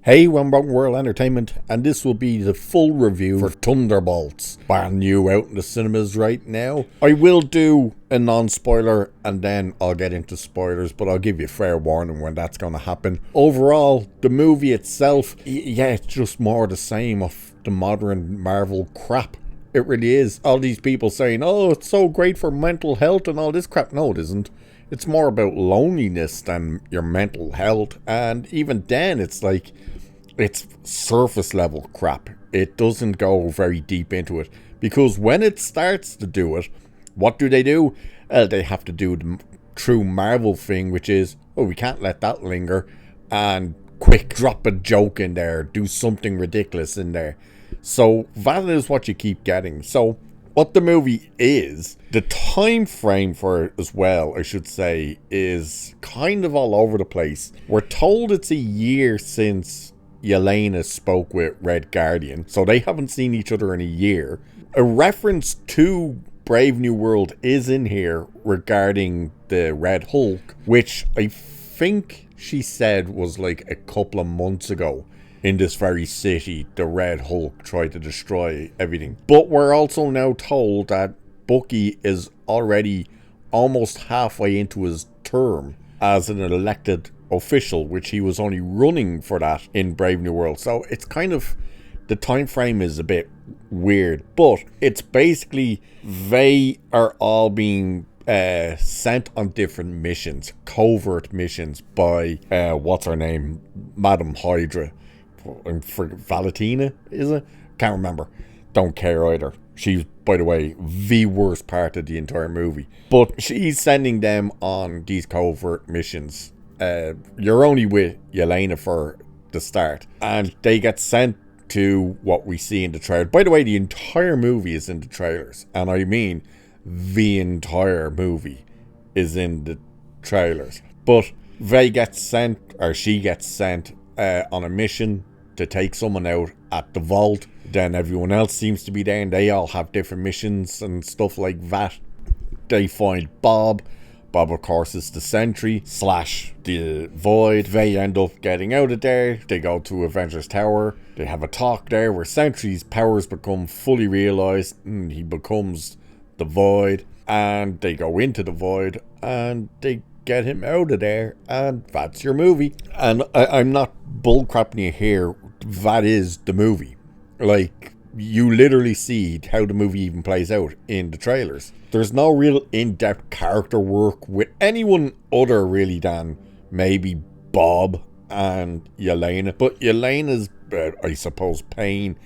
Hey, I'm Wrong World Entertainment, and this will be the full review for Thunderbolts, brand new out in the cinemas right now. I will do a non-spoiler, and then I'll get into spoilers, but I'll give you a fair warning when that's going to happen. Overall, the movie itself, yeah, it's just more the same of the modern Marvel crap. It really is. All these people saying, oh, it's so great for mental health and all this crap. No, it isn't. It's more about loneliness than your mental health, and even then, it's like, it's surface level crap. It doesn't go very deep into it, because when it starts to do it, what do? They have to do the true Marvel thing, which is, oh, we can't let that linger, and quick drop a joke in there, do something ridiculous in there. So that is what you keep getting. So what the movie is, the time frame for it as well, I should say, is kind of all over the place. We're told it's a year since Yelena spoke with Red Guardian, so they haven't seen each other in a year. A reference to Brave New World is in here regarding the Red Hulk, which I think she said was like a couple of months ago. In this very city, the Red Hulk tried to destroy everything. But we're also now told that Bucky is already almost halfway into his term as an elected official, which he was only running for that in Brave New World. So it's kind of, the time frame is a bit weird, but it's basically they are all being sent on different missions, covert missions by what's her name, Madam Hydra. For Valentina, is it? Can't remember. Don't care either. She's, by the way, the worst part of the entire movie. But she's sending them on these covert missions. You're only with Yelena for the start, and they get sent to what we see in the trailer. By the way, the entire movie is in the trailers, and I mean the entire movie is in the trailers. But they get sent, or she gets sent on a mission to take someone out at the vault. Then everyone else seems to be there, and they all have different missions and stuff like that. They find Bob. Bob, of course, is the Sentry / the Void. They end up getting out of there. They go to Avengers Tower. They have a talk there where Sentry's powers become fully realized, and he becomes the Void. And they go into the Void, and they get him out of there, and that's your movie. And I'm not bullcrapping you here. That is the movie. Like, you literally see how the movie even plays out in the trailers. There's no real in-depth character work with anyone other really than maybe Bob and Yelena. But Yelena's, I suppose, pain,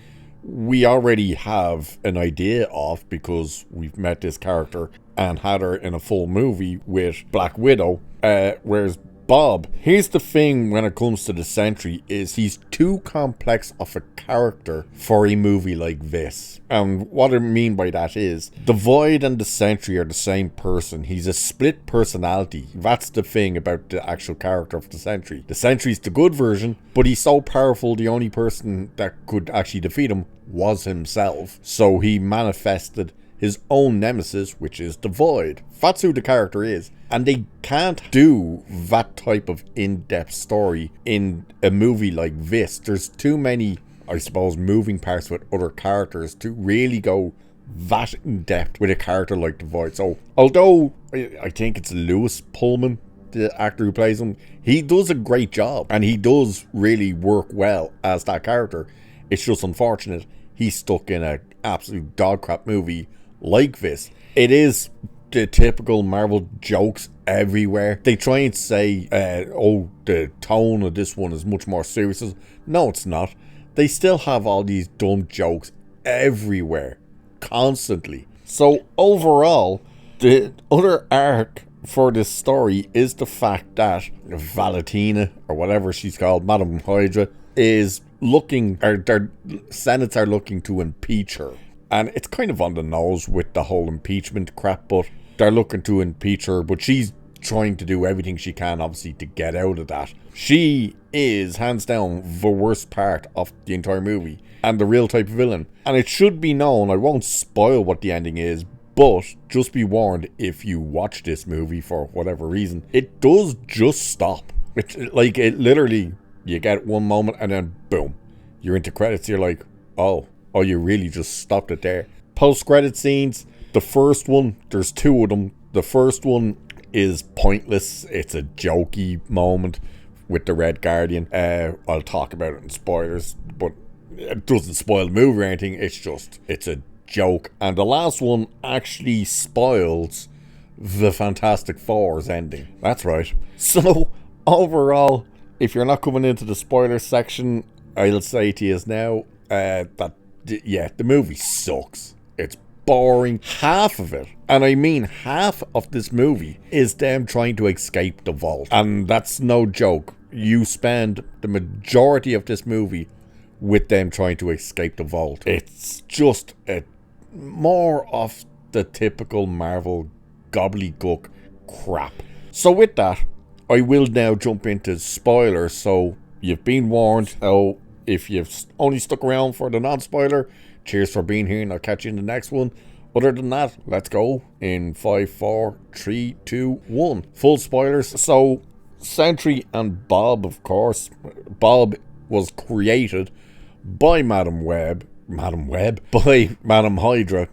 we already have an idea of, because we've met this character and had her in a full movie with Black Widow, whereas Bob, here's the thing when it comes to the Sentry, is he's too complex of a character for a movie like this. And what I mean by that is, the Void and the Sentry are the same person. He's a split personality. That's the thing about the actual character of the Sentry. The Sentry's the good version, but he's so powerful, the only person that could actually defeat him was himself. So he manifested his own nemesis, which is the Void. That's who the character is. And they can't do that type of in-depth story in a movie like this. There's too many, I suppose, moving parts with other characters to really go that in-depth with a character like the Void. So, although I think it's Lewis Pullman, the actor who plays him, he does a great job. And he does really work well as that character. It's just unfortunate he's stuck in an absolute dog crap movie like this. It is the typical Marvel jokes everywhere. They try and say, oh, the tone of this one is much more serious. No, it's not. They still have all these dumb jokes everywhere, constantly. So overall, the other arc for this story is the fact that Valentina, or whatever she's called, Madam Hydra, is looking, or their senates are looking to impeach her. And it's kind of on the nose with the whole impeachment crap, but they're looking to impeach her, but she's trying to do everything she can, obviously, to get out of that. She is, hands down, the worst part of the entire movie, and the real type of villain. And it should be known, I won't spoil what the ending is, but just be warned, if you watch this movie for whatever reason, it does just stop. It literally You get one moment and then boom, you're into credits. You're like, oh, you really just stopped it there. Post-credit scenes, the first one, there's two of them. The first one is pointless. It's a jokey moment with the Red Guardian. I'll talk about it in spoilers, but it doesn't spoil the movie or anything. It's a joke. And the last one actually spoils the Fantastic Four's ending. That's right. So overall, if you're not coming into the spoiler section, I'll say to you now that the movie sucks. It's boring. Half of it, and I mean half of this movie, is them trying to escape the vault. And that's no joke. You spend the majority of this movie with them trying to escape the vault. It's just more of the typical Marvel gobbledygook crap. So with that, I will now jump into spoilers. So you've been warned. Oh, if you've only stuck around for the non-spoiler, cheers for being here, and I'll catch you in the next one. Other than that, let's go in 5, 4, 3, 2, 1. Full spoilers. So Sentry and Bob, of course. Bob was created by Madam Web, by Madam Hydra.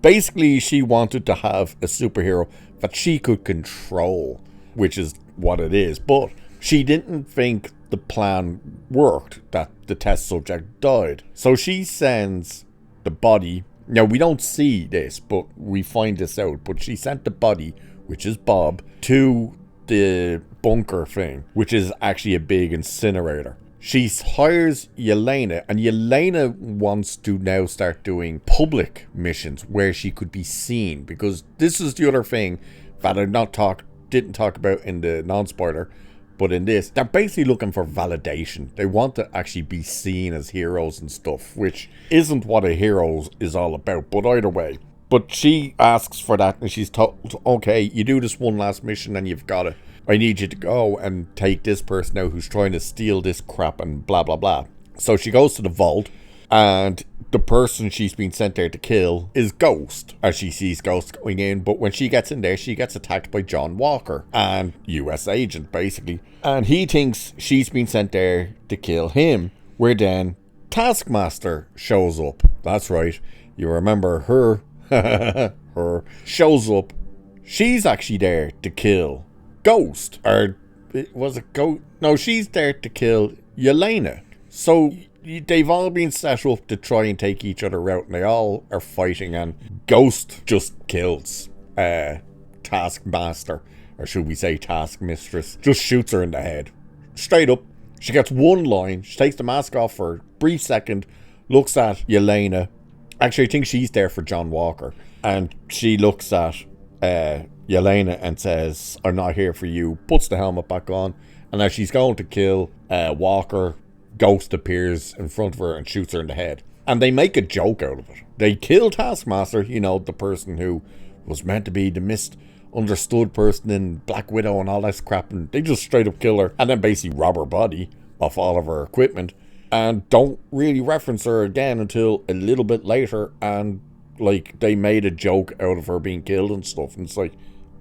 Basically, she wanted to have a superhero that she could control, which is what it is. But she didn't think the plan worked, that the test subject died. So she sends the body. Now, we don't see this, but we find this out. But she sent the body, which is Bob, to the bunker thing, which is actually a big incinerator. She hires Yelena, and Yelena wants to now start doing public missions where she could be seen, because this is the other thing that I didn't talk about in the non-spoiler, but in this, they're basically looking for validation. They want to actually be seen as heroes and stuff, which isn't what a hero is all about, but either way. But she asks for that, and she's told, okay, you do this one last mission and you've got it. I need you to go and take this person out who's trying to steal this crap and blah, blah, blah. So she goes to the vault, and the person she's been sent there to kill is Ghost, as she sees Ghost going in. But when she gets in there, she gets attacked by John Walker, an US agent, basically. And he thinks she's been sent there to kill him, where then Taskmaster shows up. That's right. You remember her. Her shows up. She's actually there to kill Ghost, or was it Ghost? No, she's there to kill Yelena. So they've all been set up to try and take each other out, and they all are fighting, and Ghost just kills Taskmaster, or should we say Taskmistress. Just shoots her in the head. Straight up. She gets one line. She takes the mask off for a brief second, looks at Yelena. Actually, I think she's there for John Walker. And she looks at Yelena and says, I'm not here for you. Puts the helmet back on. And as she's going to kill Walker, Ghost appears in front of her and shoots her in the head. And they make a joke out of it. They kill Taskmaster, you know, the person who was meant to be the misunderstood person in Black Widow and all that crap. And they just straight up kill her. And then basically rob her body of all of her equipment. And don't really reference her again until a little bit later. And, like, they made a joke out of her being killed and stuff. And it's like,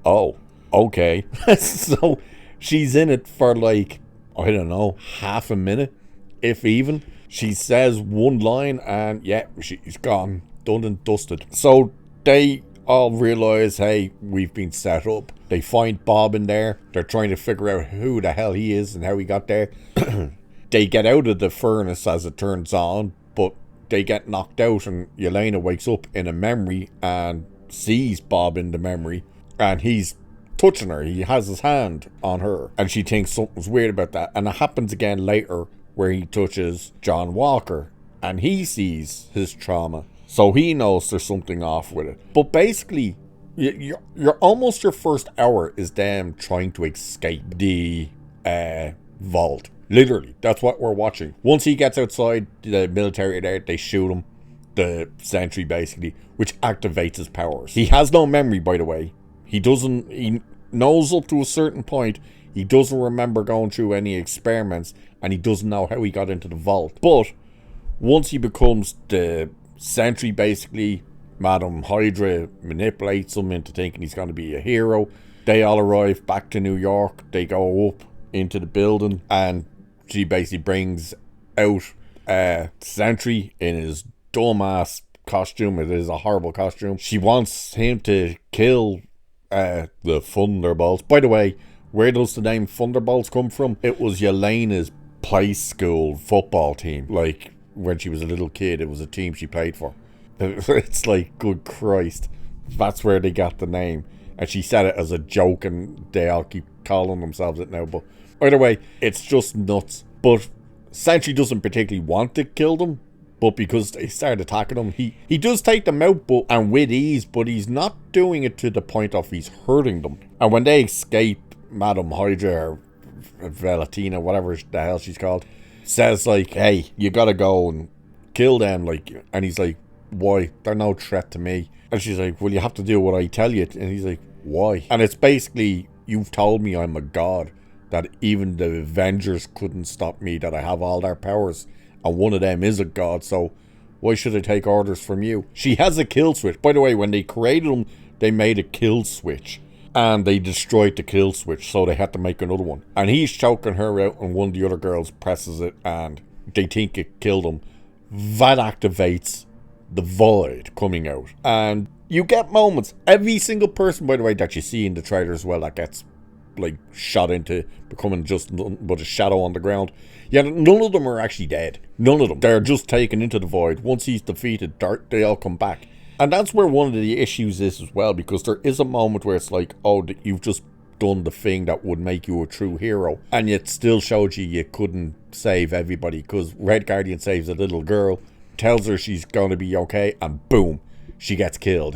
oh, okay. So she's in it for, like, I don't know, half a minute, if even. She says one line and, yeah, she's gone. Done and dusted. So they all realize, hey, we've been set up. They find Bob in there. They're trying to figure out who the hell he is and how he got there. They get out of the furnace as it turns on, but they get knocked out, and Yelena wakes up in a memory and sees Bob in the memory, and he's touching her. He has his hand on her, and she thinks something's weird about that. And it happens again later where he touches John Walker, and he sees his trauma, so he knows there's something off with it. But basically, you're almost your first hour is them trying to escape the vault. Literally, that's what we're watching. Once he gets outside, the military are there, they shoot him. The Sentry, basically, which activates his powers. He has no memory, by the way. He knows up to a certain point. He doesn't remember going through any experiments, and he doesn't know how he got into the vault. But once he becomes the Sentry, basically, Madam Hydra manipulates him into thinking he's going to be a hero. They all arrive back to New York. They go up into the building, and she basically brings out Sentry in his dumbass costume. It is a horrible costume. She wants him to kill the Thunderbolts. By the way, where does the name Thunderbolts come from? It was Yelena's play school football team. Like, when she was a little kid, it was a team she played for. It's like, good Christ. That's where they got the name. And she said it as a joke, and they all keep calling themselves it now. But either way, it's just nuts. But Sentry doesn't particularly want to kill them, but because they start attacking him, he does take them out, and with ease, but he's not doing it to the point of he's hurting them. And when they escape, Madam Hydra, or Valentina, whatever the hell she's called, says like, hey, you gotta go and kill them, like, and he's like, why? They're no threat to me. And she's like, well, you have to do what I tell you. And he's like, why? And it's basically, you've told me I'm a god, that even the Avengers couldn't stop me, that I have all their powers, and one of them is a god, so why should I take orders from you? She has a kill switch. By the way, when they created them, they made a kill switch, and they destroyed the kill switch, so they had to make another one. And he's choking her out, and one of the other girls presses it, and they think it killed him. That activates the void coming out, and you get moments. Every single person, by the way, that you see in the trailer as well, that gets like shot into becoming just nothing but a shadow on the ground. Yeah, none of them are actually dead. None of them. They're just taken into the void. Once he's defeated, they all come back. And that's where one of the issues is as well, because there is a moment where it's like, oh, you've just done the thing that would make you a true hero, and yet still showed you couldn't save everybody, because Red Guardian saves a little girl, tells her she's going to be okay, and boom, she gets killed,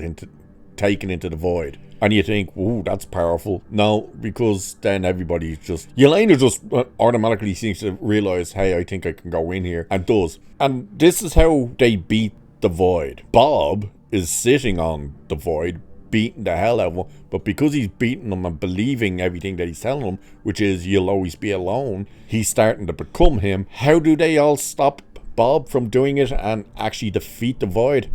taken into the void. And you think, ooh, that's powerful. No, because then everybody just... Yelena just automatically seems to realise, hey, I think I can go in here, and does. And this is how they beat the void. Bob is sitting on the void, beating the hell out of him, but because he's beating them and believing everything that he's telling them, which is, you'll always be alone, he's starting to become him. How do they all stop Bob from doing it and actually defeat the void?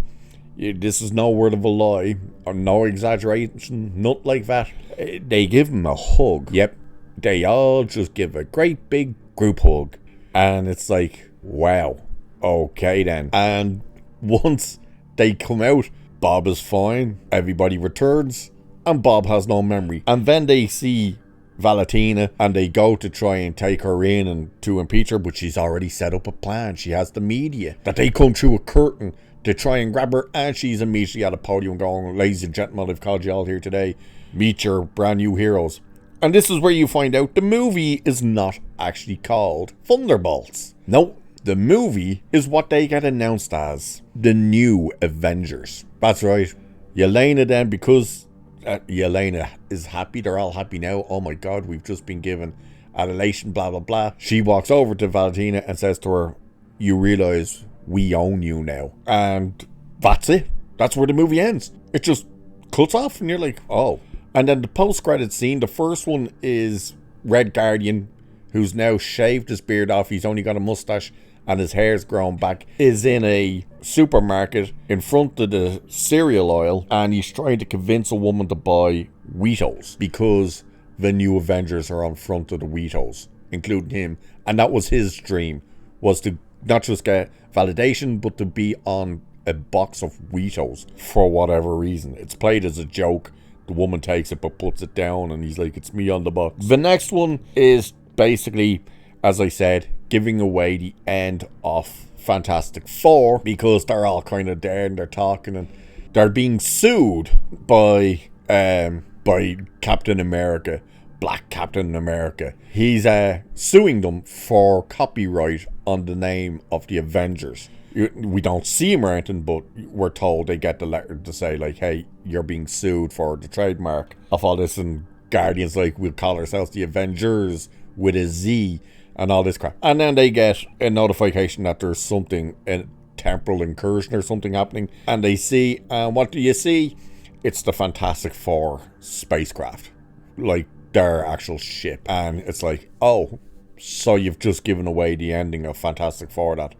This is no word of a lie, or no exaggeration, not like that. They give him a hug. Yep, they all just give a great big group hug. And it's like, wow, okay then. And once they come out, Bob is fine, everybody returns, and Bob has no memory. And then they see Valentina, and they go to try and take her in and to impeach her, but she's already set up a plan. She has the media, that they come through a curtain to try and grab her, and she's immediately at a podium going, ladies and gentlemen, I've called you all here today. Meet your brand new heroes. And this is where you find out the movie is not actually called Thunderbolts. No, the movie is what they get announced as, the New Avengers. That's right. Yelena then, because Yelena is happy, they're all happy now. Oh my god, we've just been given adulation, blah blah blah. She walks over to Valentina and says to her, you realise we own you now. And that's it. That's where the movie ends. It just cuts off and you're like, oh. And then the post-credit scene, the first one is Red Guardian, who's now shaved his beard off. He's only got a mustache and his hair's grown back, is in a supermarket in front of the cereal aisle, and he's trying to convince a woman to buy Wheatos because the New Avengers are on front of the Wheatos, including him. And that was his dream, was to not just get validation, but to be on a box of Wheatos for whatever reason. It's played as a joke. The woman takes it but puts it down, and he's like, it's me on the box. The next one is basically, as I said, giving away the end of Fantastic Four, because they're all kind of there and they're talking, and they're being sued by Captain America, Black Captain America. He's suing them for copyright on the name of the Avengers. We don't see him or anything, but we're told they get the letter to say, like, hey, you're being sued for the trademark of all this, and Guardians like, we'll call ourselves the Avengers with a Z and all this crap. And then they get a notification that there's something, a temporal incursion or something happening, and they see, and what do you see? It's the Fantastic Four spacecraft, like their actual ship. And it's like, oh, so you've just given away the ending of Fantastic Four, that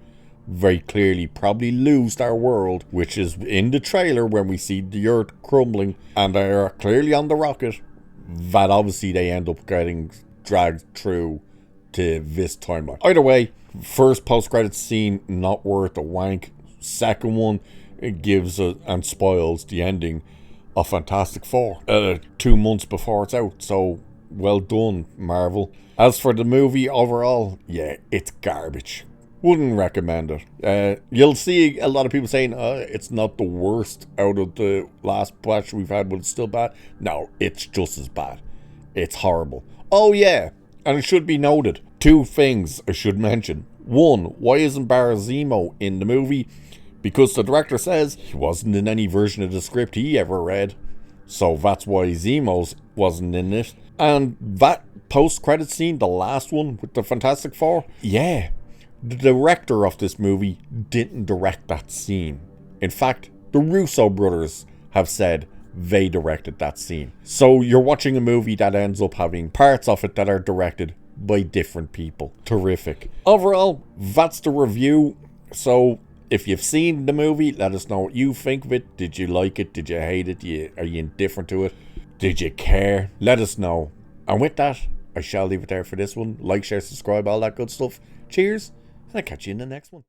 very clearly probably lose their world, which is in the trailer when we see the Earth crumbling and they're clearly on the rocket, that obviously they end up getting dragged through to this timeline. Either way, first post-credits scene, not worth a wank. Second one, it gives and spoils the ending of Fantastic Four 2 months before it's out. So well done, Marvel. As for the movie overall, yeah, it's garbage. Wouldn't recommend it. You'll see a lot of people saying it's not the worst out of the last batch we've had, but it's still bad. No, it's just as bad. It's horrible. Oh yeah, and it should be noted, 2 things I should mention. 1, why isn't Barra Zemo in the movie? Because the director says he wasn't in any version of the script he ever read. So that's why Zemo's wasn't in it. And that post-credit scene, the last one with the Fantastic Four, yeah, the director of this movie didn't direct that scene. In fact, the Russo brothers have said they directed that scene. So you're watching a movie that ends up having parts of it that are directed by different people. Terrific. Overall, that's the review. So if you've seen the movie, let us know what you think of it. Did you like it? Did you hate it? Are you indifferent to it? Did you care? Let us know. And with that, I shall leave it there for this one. Like, share, subscribe, all that good stuff. Cheers, and I'll catch you in the next one.